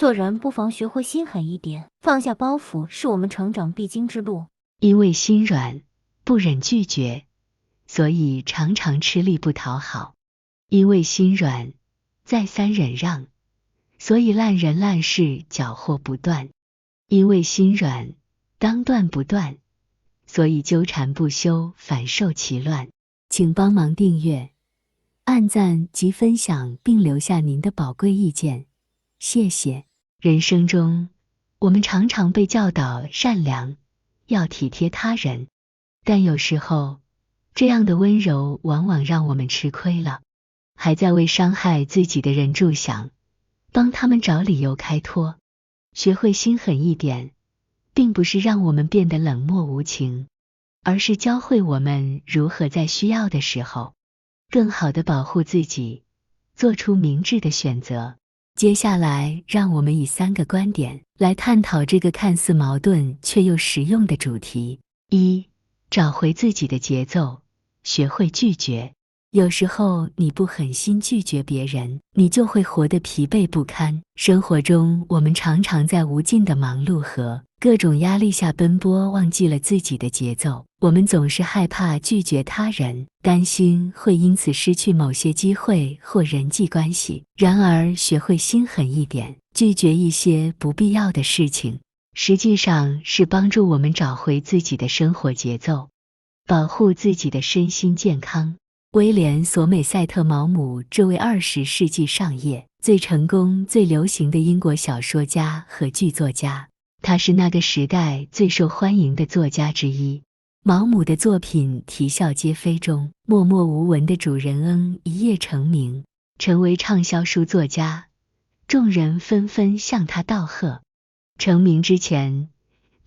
做人不妨学会心狠一点，放下包袱是我们成长必经之路。因为心软，不忍拒绝，所以常常吃力不讨好；因为心软，再三忍让，所以烂人烂事搅和不断；因为心软，当断不断，所以纠缠不休，反受其乱。请帮忙订阅、按赞及分享，并留下您的宝贵意见，谢谢。人生中，我们常常被教导善良，要体贴他人，但有时候，这样的温柔往往让我们吃亏了，还在为伤害自己的人着想，帮他们找理由开脱。学会心狠一点，并不是让我们变得冷漠无情，而是教会我们如何在需要的时候，更好地保护自己，做出明智的选择。接下来，让我们以3个观点来探讨这个看似矛盾却又实用的主题。1. 找回自己的节奏，学会拒绝。有时候你不狠心拒绝别人，你就会活得疲惫不堪。生活中，我们常常在无尽的忙碌和各种压力下奔波，忘记了自己的节奏。我们总是害怕拒绝他人，担心会因此失去某些机会或人际关系。然而，学会心狠一点，拒绝一些不必要的事情，实际上是帮助我们找回自己的生活节奏，保护自己的身心健康。威廉·索美塞特·毛姆这位20世纪上叶最成功、最流行的英国小说家和剧作家，他是那个时代最受欢迎的作家之一。毛姆的作品《啼笑皆非》中，默默无闻的主人翁一夜成名，成为畅销书作家，众人纷纷向他道贺。成名之前，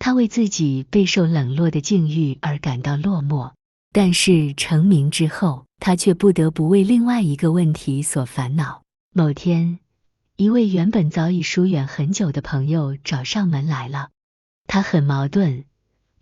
他为自己备受冷落的境遇而感到落寞，但是成名之后，他却不得不为另外一个问题所烦恼。某天，一位原本早已疏远很久的朋友找上门来了，他很矛盾，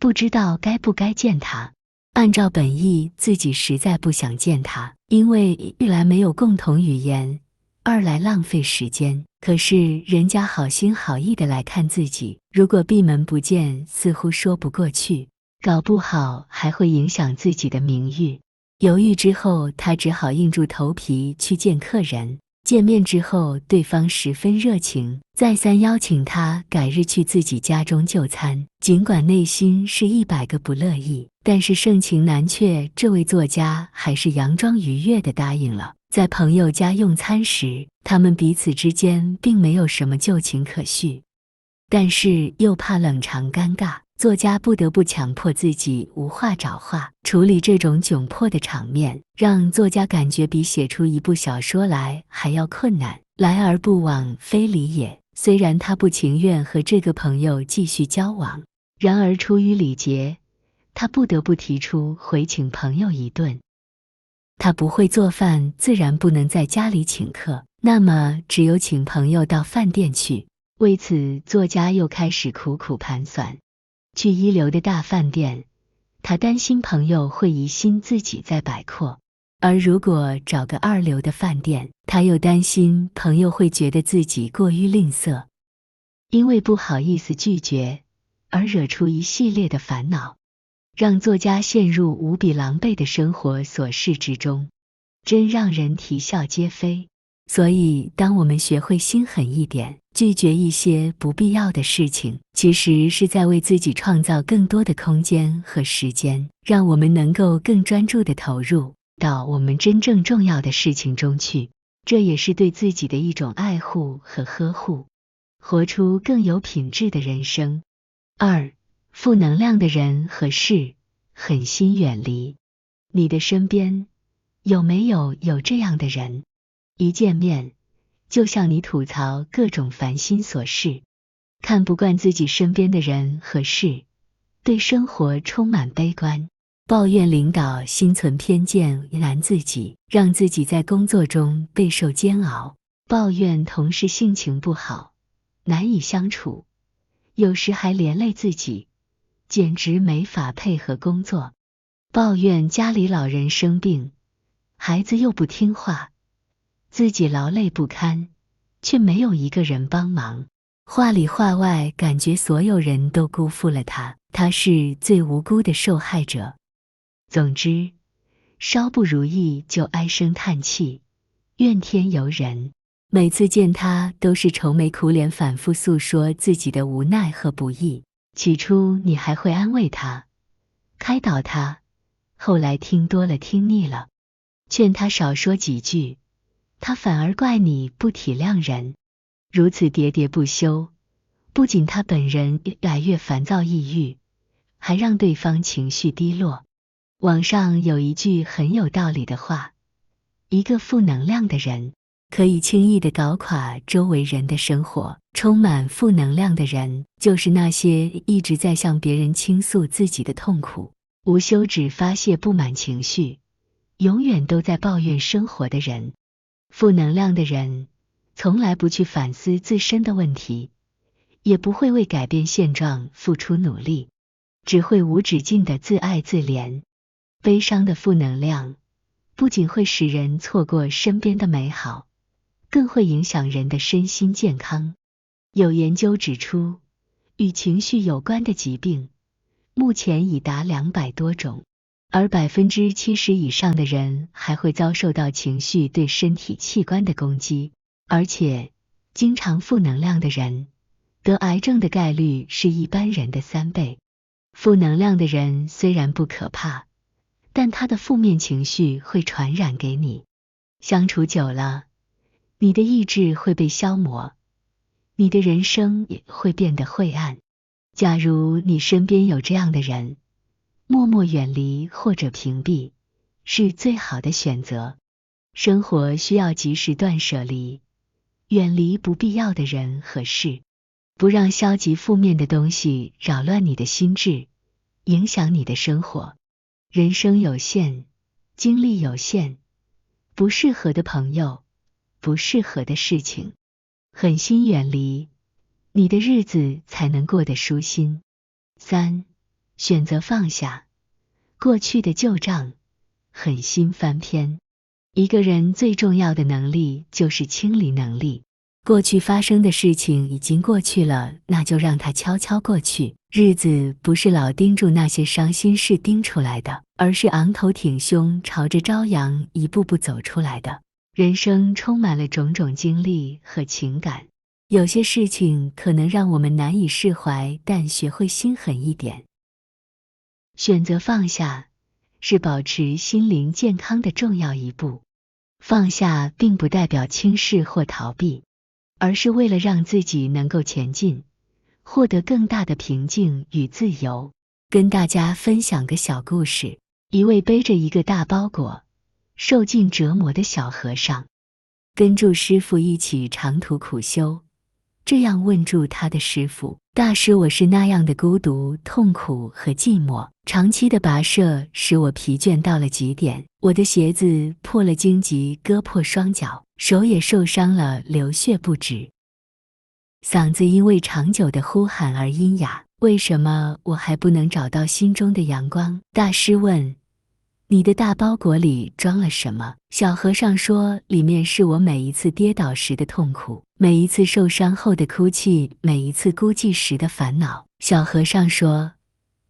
不知道该不该见他。按照本意，自己实在不想见他，因为一来没有共同语言，二来浪费时间。可是人家好心好意的来看自己，如果闭门不见，似乎说不过去，搞不好还会影响自己的名誉。犹豫之后，他只好硬住头皮去见客人。见面之后，对方十分热情，再三邀请他改日去自己家中就餐。尽管内心是100个不乐意，但是盛情难却，这位作家还是佯装愉悦地答应了。在朋友家用餐时，他们彼此之间并没有什么旧情可续，但是又怕冷场尴尬，作家不得不强迫自己无话找话。处理这种窘迫的场面，让作家感觉比写出一部小说来还要困难。来而不往非礼也，虽然他不情愿和这个朋友继续交往，然而出于礼节，他不得不提出回请朋友一顿。他不会做饭，自然不能在家里请客，那么只有请朋友到饭店去。为此，作家又开始苦苦盘算。去一流的大饭店，他担心朋友会疑心自己在摆阔；而如果找个2流的饭店，他又担心朋友会觉得自己过于吝啬，因为不好意思拒绝，而惹出一系列的烦恼，让作家陷入无比狼狈的生活琐事之中，真让人啼笑皆非。所以，当我们学会心狠一点，拒绝一些不必要的事情，其实是在为自己创造更多的空间和时间，让我们能够更专注地投入到我们真正重要的事情中去。这也是对自己的一种爱护和呵护，活出更有品质的人生。2. 负能量的人和事，狠心远离。你的身边有没有这样的人？一见面就向你吐槽各种烦心琐事，看不惯自己身边的人和事，对生活充满悲观，抱怨领导心存偏见，为难自己，让自己在工作中备受煎熬，抱怨同事性情不好，难以相处，有时还连累自己，简直没法配合工作，抱怨家里老人生病，孩子又不听话，自己劳累不堪，却没有一个人帮忙。话里话外感觉所有人都辜负了他，他是最无辜的受害者。总之，稍不如意就唉声叹气，怨天尤人。每次见他都是愁眉苦脸，反复诉说自己的无奈和不易。起初你还会安慰他，开导他，后来听多了听腻了，劝他少说几句，他反而怪你不体谅人。如此喋喋不休，不仅他本人越来越烦躁抑郁，还让对方情绪低落。网上有一句很有道理的话，一个负能量的人可以轻易地搞垮周围人的生活。充满负能量的人，就是那些一直在向别人倾诉自己的痛苦，无休止发泄不满情绪，永远都在抱怨生活的人。负能量的人从来不去反思自身的问题，也不会为改变现状付出努力，只会无止境的自爱自怜。悲伤的负能量不仅会使人错过身边的美好，更会影响人的身心健康。有研究指出，与情绪有关的疾病目前已达200多种，而70%以上的人还会遭受到情绪对身体器官的攻击。而且，经常负能量的人得癌症的概率是一般人的3倍。负能量的人虽然不可怕，但他的负面情绪会传染给你，相处久了，你的意志会被消磨，你的人生也会变得晦暗。假如你身边有这样的人，默默远离或者屏蔽是最好的选择。生活需要及时断舍离，远离不必要的人和事，不让消极负面的东西扰乱你的心智，影响你的生活。人生有限，精力有限，不适合的朋友，不适合的事情，狠心远离，你的日子才能过得舒心。3. 选择放下过去的旧账，狠心翻篇。一个人最重要的能力就是清理能力。过去发生的事情已经过去了，那就让它悄悄过去。日子不是老盯住那些伤心事盯出来的，而是昂头挺胸朝着朝阳一步步走出来的。人生充满了种种经历和情感，有些事情可能让我们难以释怀，但学会心狠一点。选择放下，是保持心灵健康的重要一步。放下并不代表轻视或逃避，而是为了让自己能够前进，获得更大的平静与自由。跟大家分享个小故事。一位背着一个大包裹，受尽折磨的小和尚，跟住师父一起长途苦修，这样问住他的师父：大师，我是那样的孤独、痛苦和寂寞，长期的跋涉使我疲倦到了极点，我的鞋子破了荆棘，割破双脚，手也受伤了，流血不止，嗓子因为长久的呼喊而阴哑，为什么我还不能找到心中的阳光？大师问：你的大包裹里装了什么？小和尚说：里面是我每一次跌倒时的痛苦，每一次受伤后的哭泣，每一次孤寂时的烦恼。小和尚说：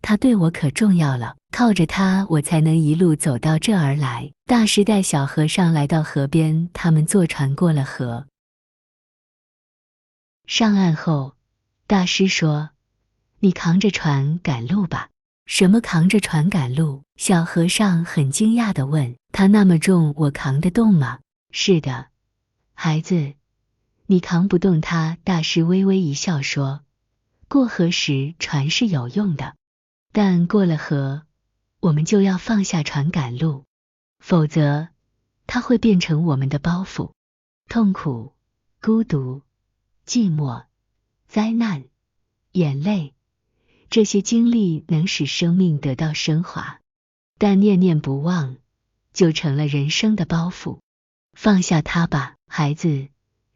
他对我可重要了，靠着他我才能一路走到这儿来。大师带小和尚来到河边，他们坐船过了河。上岸后，大师说：你扛着船赶路吧。什么扛着船赶路？小和尚很惊讶地问。它那么重，我扛得动吗？是的，孩子，你扛不动它。大师微微一笑说：过河时船是有用的，但过了河，我们就要放下船赶路，否则它会变成我们的包袱。痛苦、孤独、寂寞、灾难、眼泪，这些经历能使生命得到升华，但念念不忘就成了人生的包袱。放下它吧，孩子，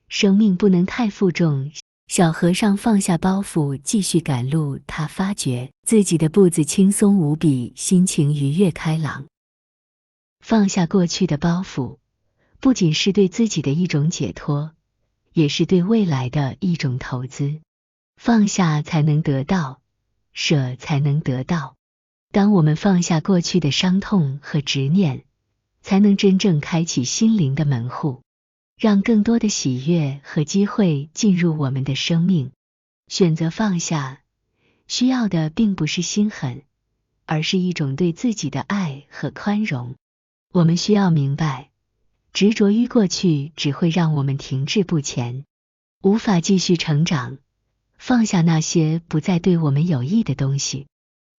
生命不能太负重。小和尚放下包袱，继续赶路。他发觉自己的步子轻松无比，心情愉悦开朗。放下过去的包袱，不仅是对自己的一种解脱，也是对未来的一种投资。放下才能得到，舍才能得到。当我们放下过去的伤痛和执念，才能真正开启心灵的门户，让更多的喜悦和机会进入我们的生命。选择放下，需要的并不是心狠，而是一种对自己的爱和宽容。我们需要明白，执着于过去只会让我们停滞不前，无法继续成长。放下那些不再对我们有益的东西，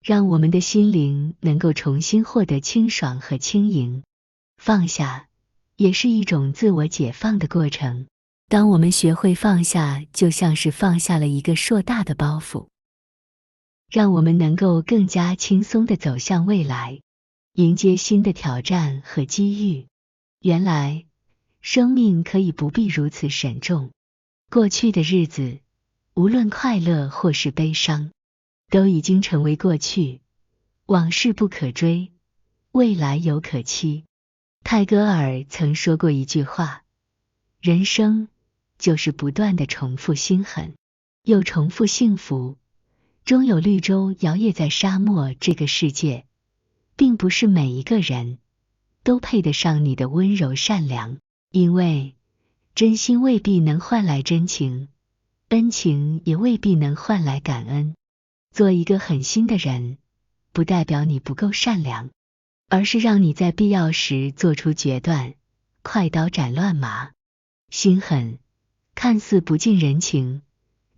让我们的心灵能够重新获得清爽和轻盈。放下也是一种自我解放的过程。当我们学会放下，就像是放下了一个硕大的包袱，让我们能够更加轻松地走向未来，迎接新的挑战和机遇。原来，生命可以不必如此沉重。过去的日子，无论快乐或是悲伤，都已经成为过去，往事不可追，未来犹可期。泰戈尔曾说过一句话：人生就是不断地重复心狠，又重复幸福。终有绿洲摇曳在沙漠这个世界，并不是每一个人都配得上你的温柔善良，因为真心未必能换来真情，恩情也未必能换来感恩。做一个狠心的人，不代表你不够善良，而是让你在必要时做出决断，快刀斩乱麻。心狠看似不近人情，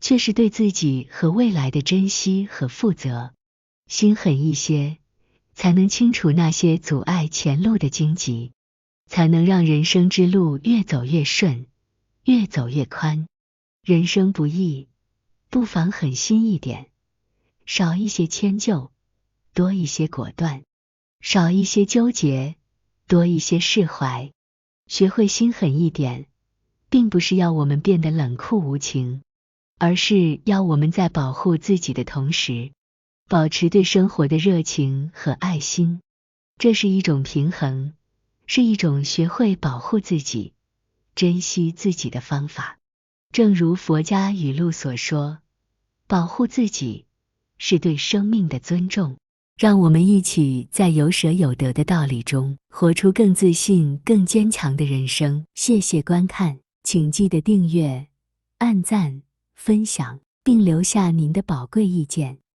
却是对自己和未来的珍惜和负责。心狠一些，才能清除那些阻碍前路的荆棘，才能让人生之路越走越顺，越走越宽。人生不易，不妨狠心一点，少一些迁就，多一些果断；少一些纠结，多一些释怀。学会心狠一点，并不是要我们变得冷酷无情，而是要我们在保护自己的同时，保持对生活的热情和爱心。这是一种平衡，是一种学会保护自己、珍惜自己的方法。正如佛家语录所说，保护自己是对生命的尊重。让我们一起在有舍有得的道理中，活出更自信、更坚强的人生。谢谢观看，请记得订阅、按赞、分享，并留下您的宝贵意见。